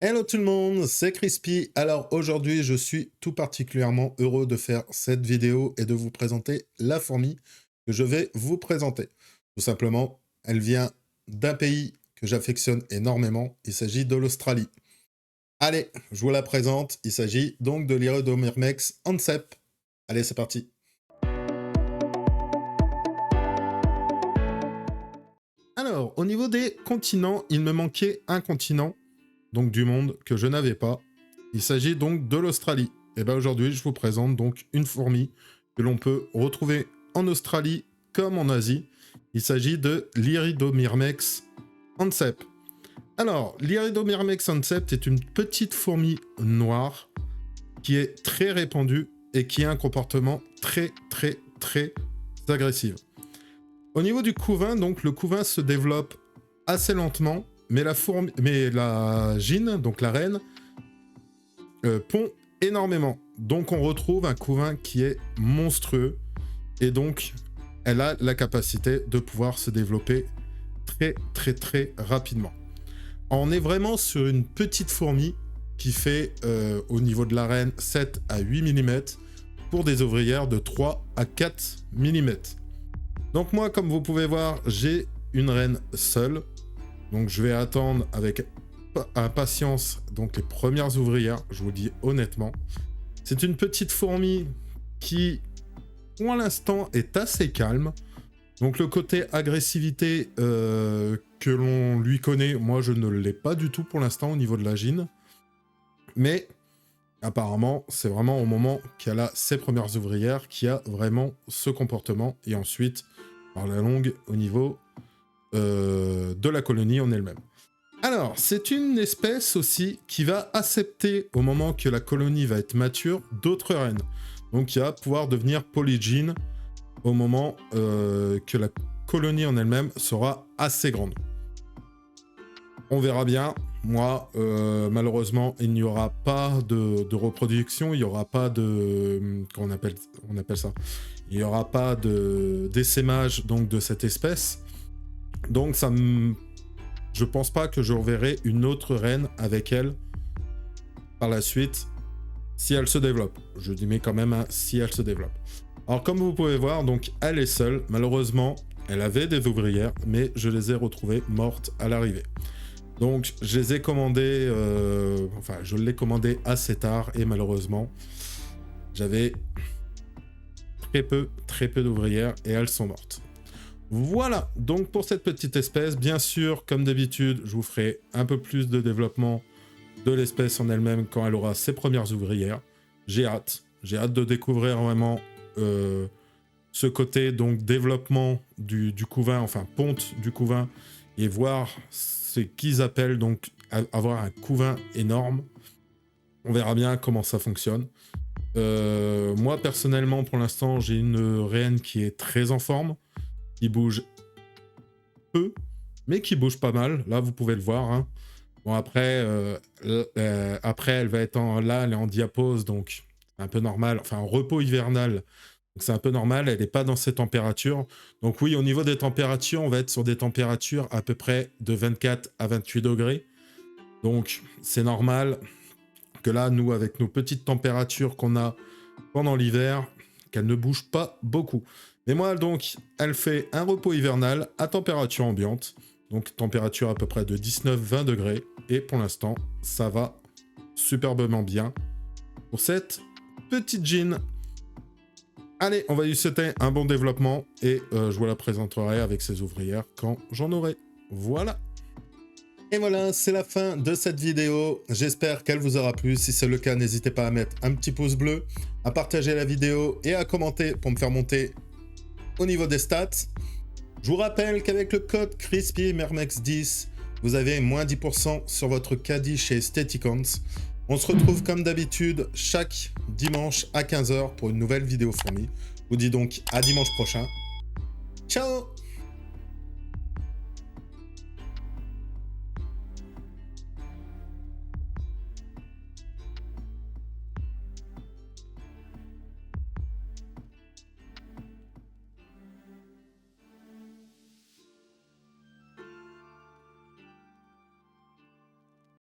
Hello tout le monde, c'est Crispy. Alors aujourd'hui, je suis tout particulièrement heureux de faire cette vidéo et de vous présenter la fourmi que je vais vous présenter. Tout simplement, elle vient d'un pays que j'affectionne énormément. Il s'agit de l'Australie. Allez, je vous la présente. Il s'agit donc de l'Iridomyrmex ansep. Allez, c'est parti. Alors, au niveau des continents, il me manquait un continent, donc du monde, que je n'avais pas. Il s'agit donc de l'Australie. Et bien aujourd'hui, je vous présente donc une fourmi que l'on peut retrouver en Australie comme en Asie. Il s'agit de l'Iridomyrmex ansep. Alors, l'Iridomyrmex ansep est une petite fourmi noire qui est très répandue et qui a un comportement très agressif. Au niveau du couvain, donc le couvain se développe assez lentement, mais la gyne, donc la reine, pond énormément. Donc on retrouve un couvain qui est monstrueux, et donc elle a la capacité de pouvoir se développer très rapidement. On est vraiment sur une petite fourmi qui fait au niveau de la reine 7 à 8 mm pour des ouvrières de 3 à 4 mm. Donc moi, comme vous pouvez voir, j'ai une reine seule. Donc je vais attendre avec impatience donc les premières ouvrières, je vous le dis honnêtement. C'est une petite fourmi qui, pour l'instant, est assez calme. Donc le côté agressivité que l'on lui connaît, moi je ne l'ai pas du tout pour l'instant au niveau de la gyne. Mais apparemment, c'est vraiment au moment qu'elle a ses premières ouvrières qui a vraiment ce comportement. Et ensuite, par la longue, au niveau de la colonie en elle-même. Alors, c'est une espèce aussi qui va accepter, au moment que la colonie va être mature, d'autres reines. Donc, qui va pouvoir devenir polygyne au moment que la colonie en elle-même sera assez grande. On verra bien. Moi, malheureusement, il n'y aura pas de reproduction, il n'y aura pas de... Comment on appelle ça? Il n'y aura pas d'essaimage donc de cette espèce. Donc, je pense pas que je reverrai une autre reine avec elle par la suite si elle se développe. Je dis mais quand même si elle se développe. Alors, comme vous pouvez voir, donc elle est seule. Malheureusement, elle avait des ouvrières, mais je les ai retrouvées mortes à l'arrivée. Donc, je les ai commandées... je l'ai commandé assez tard et malheureusement, j'avais très peu d'ouvrières et elles sont mortes. Voilà, donc pour cette petite espèce, bien sûr, comme d'habitude, je vous ferai un peu plus de développement de l'espèce en elle-même quand elle aura ses premières ouvrières. J'ai hâte de découvrir vraiment ce côté donc développement du couvain, enfin ponte du couvain, et voir ce qu'ils appellent donc avoir un couvain énorme. On verra bien comment ça fonctionne. Moi personnellement, pour l'instant, j'ai une reine qui est très en forme, qui bouge peu, mais qui bouge pas mal. Là, vous pouvez le voir. Hein. Bon, après, elle va être elle est en diapause, donc c'est un peu normal. Enfin, en repos hivernal, donc c'est un peu normal. Elle n'est pas dans ces températures. Donc oui, au niveau des températures, on va être sur des températures à peu près de 24 à 28 degrés. Donc c'est normal que là, nous, avec nos petites températures qu'on a pendant l'hiver, qu'elle ne bouge pas beaucoup. Mais moi, donc, elle fait un repos hivernal à température ambiante. Donc, température à peu près de 19-20 degrés. Et pour l'instant, ça va superbement bien pour cette petite gyne. Allez, on va lui souhaiter un bon développement. Et je vous la présenterai avec ses ouvrières quand j'en aurai. Voilà. Et voilà, c'est la fin de cette vidéo. J'espère qu'elle vous aura plu. Si c'est le cas, n'hésitez pas à mettre un petit pouce bleu, à partager la vidéo et à commenter pour me faire monter au niveau des stats. Je vous rappelle qu'avec le code CrispyMyrmex10, vous avez moins 10% sur votre caddie chez Aestheticons. On se retrouve comme d'habitude chaque dimanche à 15 h pour une nouvelle vidéo fourmi. Je vous dis donc à dimanche prochain. Ciao!